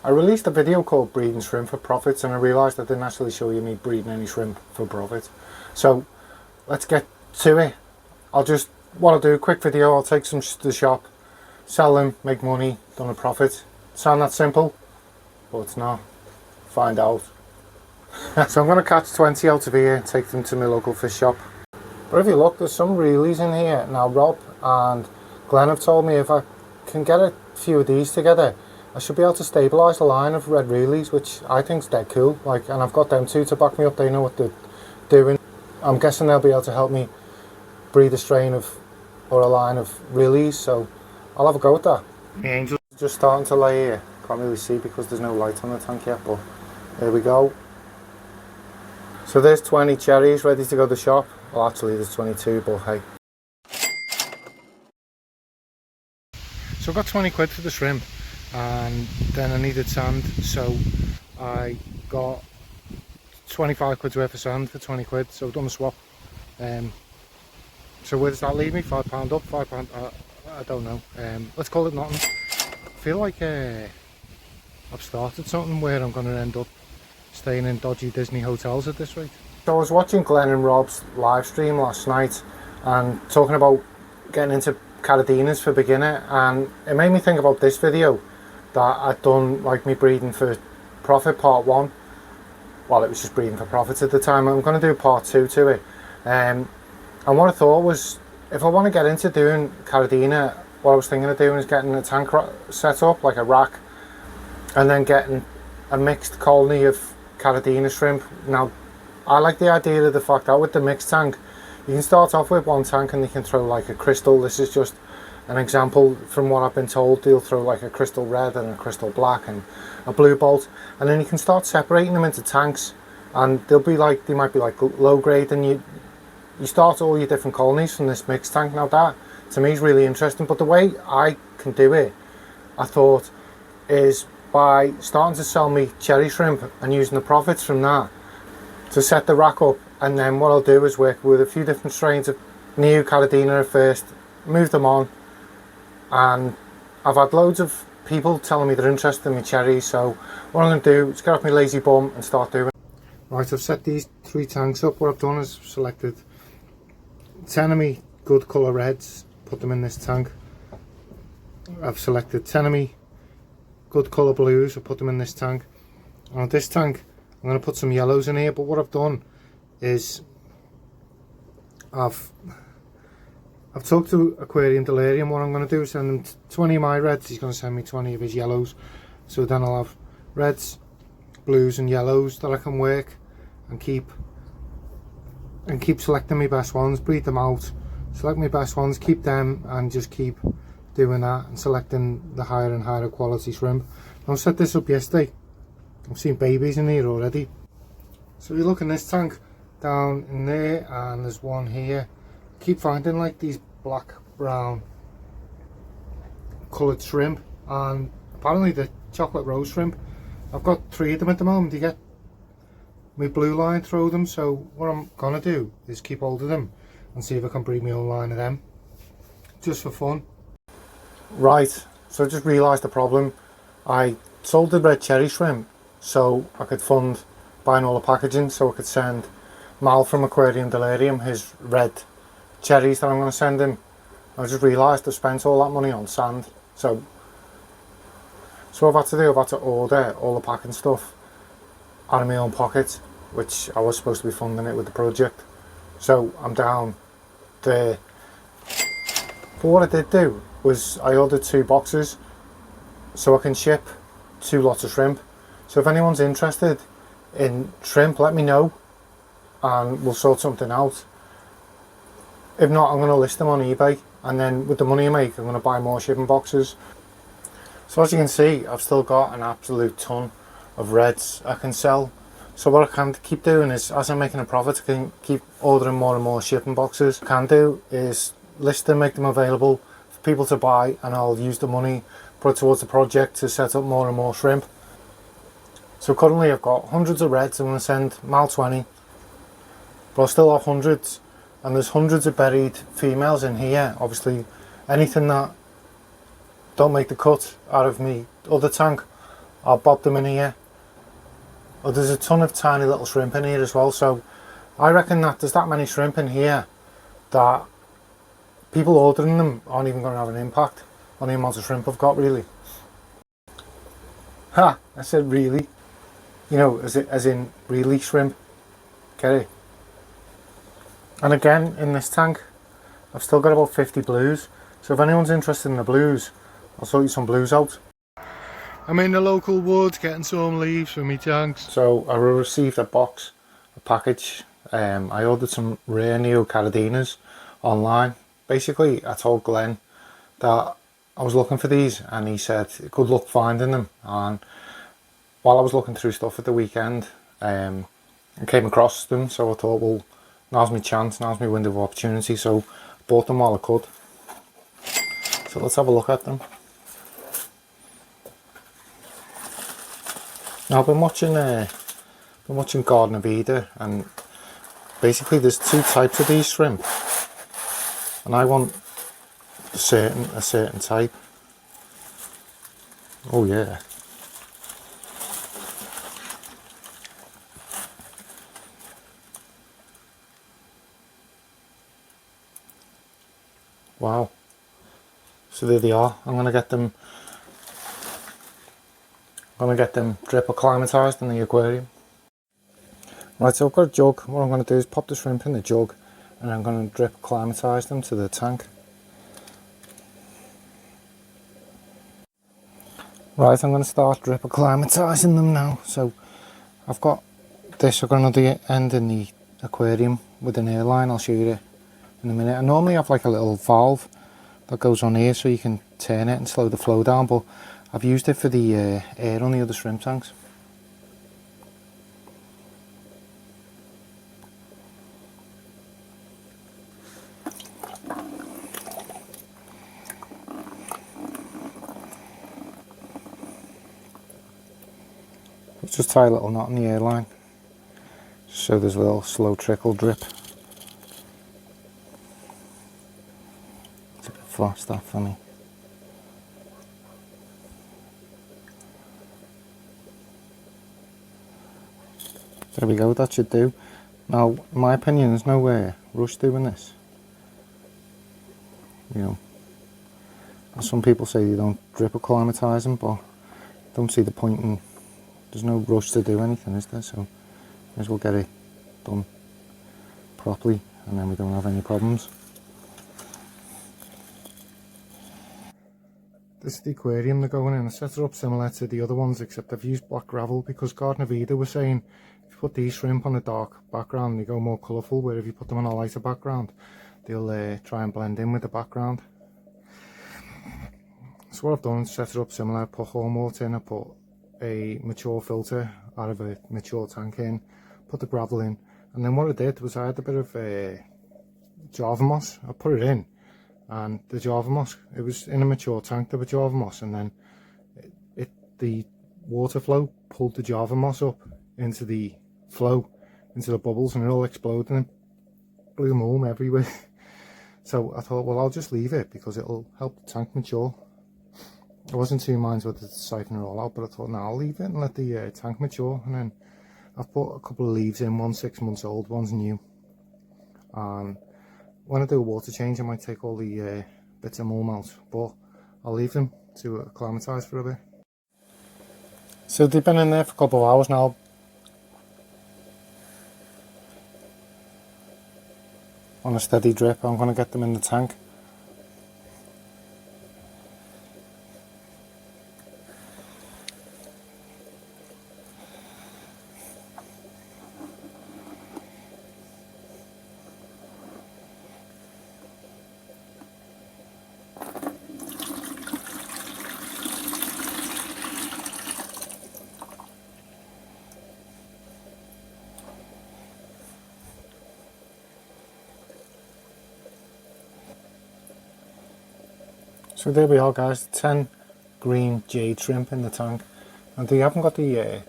I released a video called Breeding Shrimp for Profits, and I realised I didn't actually show you me breeding any shrimp for profit. So let's get to it. What I'll do, quick video, I'll take some to the shop, sell them, make money, done a profit. Sound that simple? But it's not. Find out. So I'm going to catch 20 out of here and take them to my local fish shop. But if you look, there's some reelies in here. Now Rob and Glenn have told me if I can get a few of these together, I should be able to stabilise a line of red reelies, which I think's dead cool. And I've got them two to back me up. They know what they're doing. I'm guessing they'll be able to help me breed a strain of, or a line of reelies. So I'll have a go at that. The angel's just starting to lay here. Can't really see because there's no light on the tank yet, but here we go. So there's 20 cherries ready to go to the shop. Well, actually there's 22, but hey. So I got 20 quid for the shrimp, and then I needed sand, so I got 25 quid's worth of sand for 20 quid, so I've done a swap. So where does that leave me? £5 up, £5, I don't know. Let's call it nothing. I feel like I've started something where I'm going to end up staying in dodgy Disney hotels at this rate. So I was watching Glenn and Rob's live stream last night and talking about getting into Caradinas for beginner, and it made me think about this video that I'd done, like me breeding for profit part 1. Well, it was just breeding for profit at the time. I'm going to do part 2 to it. And what I thought was, if I want to get into doing Caradina, what I was thinking of doing is getting a tank set up, like a rack, and then getting a mixed colony of Caradina shrimp. Now, I like the idea of the fact that with the mixed tank, you can start off with one tank and you can throw like a crystal. This is just an example from what I've been told. They'll throw like a crystal red and a crystal black and a blue bolt, and then you can start separating them into tanks, and they might be like low grade, and you start all your different colonies from this mixed tank. Now that to me is really interesting, but the way I can do it, I thought, is by starting to sell me cherry shrimp and using the profits from that to set the rack up. And then what I'll do is work with a few different strains of new Caradina at first, move them on, and I've had loads of people telling me they're interested in my cherries, so what I'm going to do is get off my lazy bum and start doing it. Right, I've set these 3 tanks up. What I've done is selected 10 of me good colour reds, put them in this tank. I've selected 10 of me good colour blues, I put them in this tank. And this tank I'm going to put some yellows in here, but what I've done is I've talked to Aquarium Delirium. What I'm going to do is send him 20 of my reds, he's going to send me 20 of his yellows, so then I'll have reds, blues and yellows that I can work and keep selecting my best ones, breed them out, select my best ones, keep them, and just keep doing that and selecting the higher and higher quality shrimp. I set this up yesterday. I've seen babies in here already. So you look in this tank down in there, and there's one here. I keep finding like these black brown coloured shrimp, and apparently the chocolate rose shrimp. I've got 3 of them at the moment. You get my blue line, throw them. So what I'm gonna do is keep hold of them and see if I can breed my own line of them, just for fun. Right, so I just realised the problem. I sold the red cherry shrimp so I could fund buying all the packaging, so I could send Mal from Aquarium Delirium his red cherries that I'm going to send him. I just realised I've spent all that money on sand, so I've had to order all the packing stuff out of my own pocket, which I was supposed to be funding it with the project, so I'm down there. But what I did do was I ordered 2 boxes so I can ship 2 lots of shrimp. So if anyone's interested in shrimp, let me know and we'll sort something out. If not, I'm going to list them on eBay, and then with the money I make I'm going to buy more shipping boxes. So as you can see, I've still got an absolute ton of reds I can sell. So what I can keep doing is, as I'm making a profit, I can keep ordering more and more shipping boxes. What I can do is list them, make them available for people to buy, and I'll use the money, put it towards the project to set up more and more shrimp. So currently I've got hundreds of reds. I'm going to send Mal 20, but I still have hundreds, and there's hundreds of buried females in here. Obviously anything that don't make the cut out of me other tank, I'll bob them in here. Oh, there's a ton of tiny little shrimp in here as well, so I reckon that there's that many shrimp in here that people ordering them aren't even going to have an impact on the amount of shrimp I've got, really. Ha! I said really. You know, as in really shrimp. Get it? And again, in this tank, I've still got about 50 blues. So if anyone's interested in the blues, I'll sort you some blues out. I'm in the local woods getting some leaves for me tanks. So I received a package. I ordered some rare Neocaridina's online. Basically, I told Glenn that I was looking for these and he said good luck finding them. And while I was looking through stuff at the weekend, I came across them, so I thought, well, now's my chance, now's my window of opportunity, so I bought them while I could. So let's have a look at them. Now I've been watching Garden of Eden, and basically there's two types of these shrimp, and I want a certain type. Oh yeah. Wow. So there they are. I'm gonna get them drip acclimatized in the aquarium. Right, so I've got a jug. What I'm going to do is pop the shrimp in the jug and I'm going to drip acclimatise them to the tank. Right, I'm going to start drip acclimatising them now. So I've got this, I've got another end in the aquarium with an air line. I'll show you it in a minute. I normally have like a little valve that goes on here so you can turn it and slow the flow down, but I've used it for the air on the other shrimp tanks. Let's just tie a little knot in the airline so there's a little slow trickle drip. It's a bit fast that for me. There we go, that should do. Now, in my opinion, there's no rush doing this. You know, some people say you don't drip acclimatise them, but I don't see the point in. There's no rush to do anything, is there? So, may as well get it done properly, and then we don't have any problems. This is the aquarium they're going in. I set it up similar to the other ones, except I've used black gravel because Garden of Eden was saying if you put these shrimp on a dark background, they go more colourful, where if you put them on a lighter background, they'll try and blend in with the background. So what I've done is set it up similar. I put horn water in, I put a mature filter out of a mature tank in, put the gravel in, and then what I did was I had a bit of Java moss. I put it in, and the Java moss, it was in a mature tank, the Java moss, and then the water flow pulled the Java moss up into the flow, into the bubbles, and it all exploded and it blew them home everywhere. So I thought, well, I'll just leave it because it'll help the tank mature. I wasn't too minded whether to siphon it all out, but I thought, no, I'll leave it and let the tank mature. And then I've put a couple of leaves in, one's 6 months old, one's new. And when I do a water change, I might take all the bits of mulm out, but I'll leave them to acclimatise for a bit. So they've been in there for a couple of hours now. On a steady drip, I'm going to get them in the tank. So there we are, guys, 10 green jade shrimp in the tank, and they haven't got the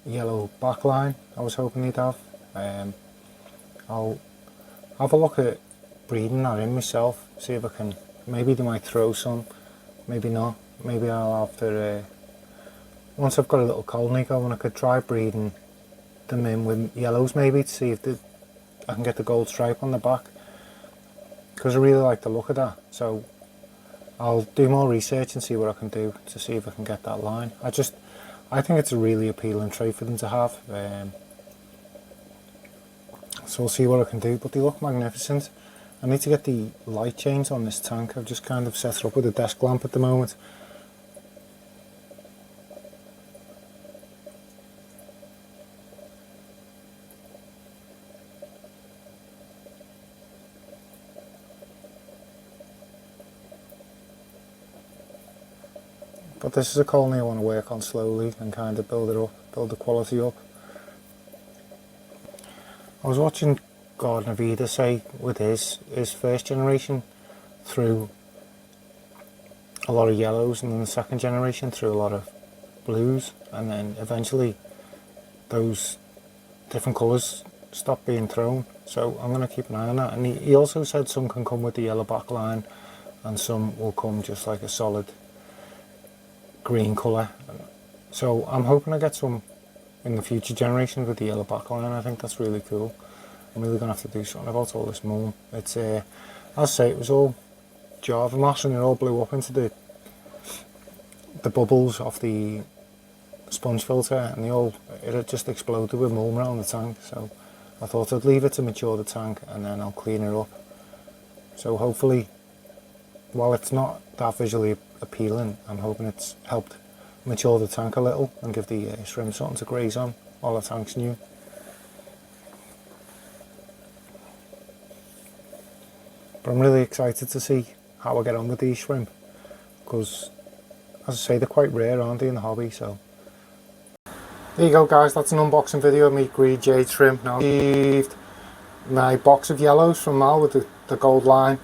yellow back line I was hoping they'd have. I'll have a look at breeding that in myself, see if I can, maybe they might throw some, maybe not, maybe I'll have to once I've got a little colony going, I could try breeding them in with yellows maybe to see if I can get the gold stripe on the back, because I really like the look of that. So I'll do more research and see what I can do to see if I can get that line. I think it's a really appealing trait for them to have. So we'll see what I can do, but they look magnificent. I need to get the light change on this tank. I've just kind of set it up with a desk lamp at the moment. But this is a colony I want to work on slowly and kind of build it up, build the quality up. I was watching Gardner Vida say with his first generation through a lot of yellows, and then the second generation through a lot of blues, and then eventually those different colours stop being thrown. So I'm going to keep an eye on that. And he also said some can come with the yellow back line and some will come just like a solid green colour. So I'm hoping I get some in the future generations with the yellow backline. I think that's really cool. I'm really going to have to do something about all this mold. It's as I say, it was all Java mass and it all blew up into the bubbles off the sponge filter, and it had just exploded with mold around the tank. So I thought I'd leave it to mature the tank and then I'll clean it up. So hopefully, while it's not that visually appealing, I'm hoping it's helped mature the tank a little and give the shrimp something to graze on while the tank's new. But I'm really excited to see how I get on with these shrimp, because as I say, they're quite rare, aren't they, in the hobby. So there you go guys, that's an unboxing video of me green jade shrimp. Now I received my box of yellows from Mal with the gold line.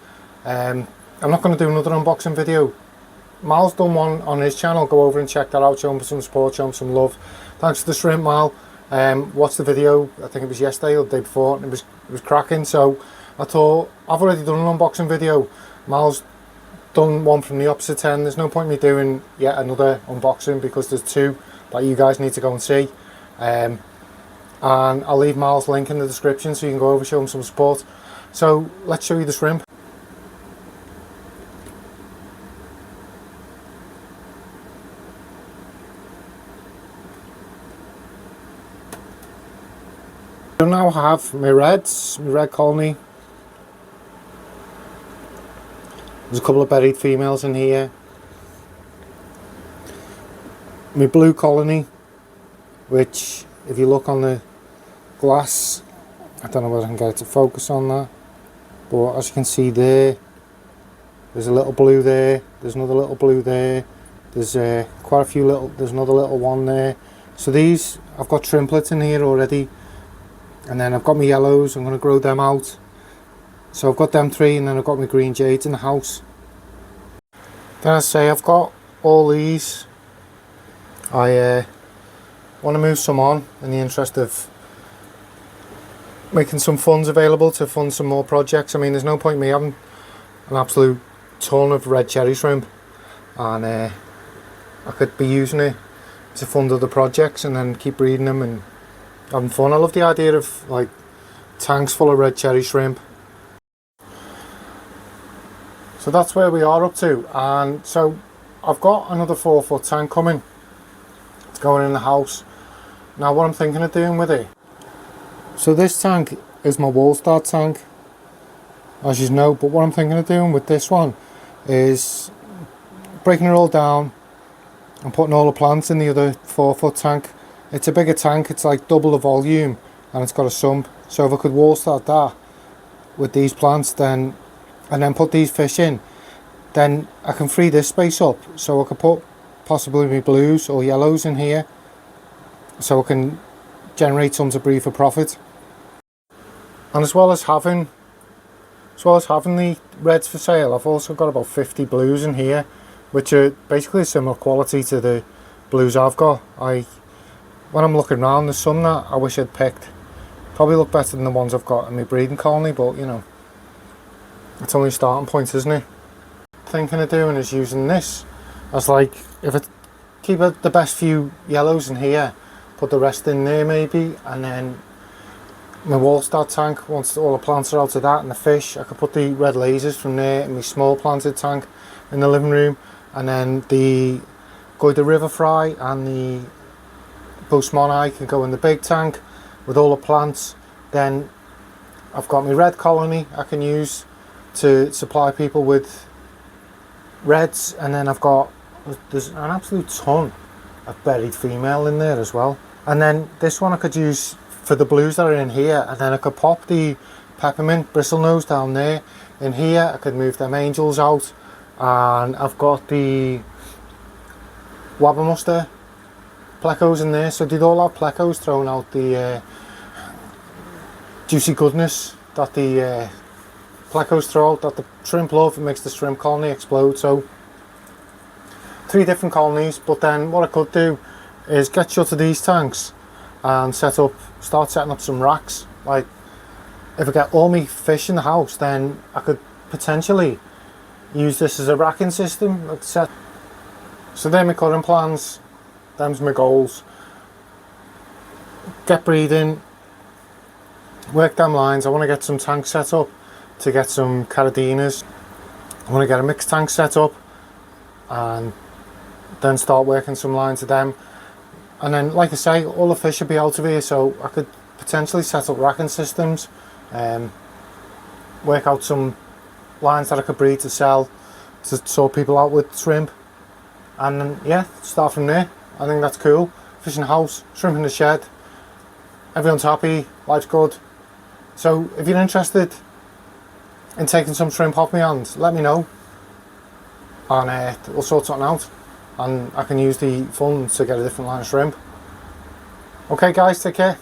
I'm not going to do another unboxing video. Mal's done one on his channel, go over and check that out, show him some support, show him some love. Thanks for the shrimp, Mal. Watched the video, I think it was yesterday or the day before, and it was cracking. So I thought, I've already done an unboxing video, Mal's done one from the opposite end. There's no point in me doing yet another unboxing because there's two that you guys need to go and see. And I'll leave Mal's link in the description so you can go over, show him some support. So let's show you the shrimp. I now have my reds, my red colony. There's a couple of buried females in here. My blue colony, which if you look on the glass, I don't know whether I can get it to focus on that, but as you can see there's a little blue there, there's another little blue there, there's quite a few little, there's another little one there. So these, I've got trimplets in here already. And then I've got my yellows, I'm going to grow them out. So I've got them three, and then I've got my green jades in the house. Then I say I've got all these. I want to move some on in the interest of making some funds available to fund some more projects. I mean, there's no point in me having an absolute ton of red cherry shrimp, and I could be using it to fund other projects and then keep breeding them and having fun. I love the idea of like tanks full of red cherry shrimp. So that's where we are up to, and so I've got another 4-foot tank coming. It's going in the house. Now what I'm thinking of doing with it, so this tank is my wall start tank, as you know, but what I'm thinking of doing with this one is breaking it all down and putting all the plants in the other 4-foot tank. It's a bigger tank, it's like double the volume, and it's got a sump. So if I could wall start that with these plants, then and then put these fish in, then I can free this space up. So I could put possibly my blues or yellows in here, so I can generate some to breed for profit. And as well as having the reds for sale, I've also got about 50 blues in here, which are basically a similar quality to the blues I've got. When I'm looking around, there's some that I wish I'd picked. Probably look better than the ones I've got in my breeding colony, but you know, it's only a starting point, isn't it? Thinking of doing is using this as like, if I keep the best few yellows in here, put the rest in there maybe, and then my wall-start tank, once all the plants are out of that and the fish, I could put the red lasers from there in my small planted tank in the living room, and then the Goida River Fry and the Bousmoni can go in the big tank with all the plants. Then I've got my red colony I can use to supply people with reds, and then there's an absolute ton of buried female in there as well. And then this one I could use for the blues that are in here, and then I could pop the peppermint bristlenose down there. In here I could move them angels out, and I've got the Wabbermuster plecos in there, so they'd all have plecos throwing out the juicy goodness that the plecos throw out, that the shrimp love. It makes the shrimp colony explode. So 3 different colonies. But then what I could do is get shut of these tanks and start setting up some racks. Like, if I get all my fish in the house, then I could potentially use this as a racking system. So they're my current plans, them's my goals. Get breeding, work them lines. I want to get some tanks set up to get some Caradinas. I want to get a mixed tank set up and then start working some lines of them. And then, like I say, all the fish will be out of here, so I could potentially set up racking systems, work out some lines that I could breed to sell, to sort people out with shrimp, and then, yeah, start from there. I think that's cool. Fish in the house, shrimp in the shed, everyone's happy, life's good. So if you're interested in taking some shrimp off my hands, let me know, and we'll sort something out, and I can use the funds to get a different line of shrimp. Okay guys, take care.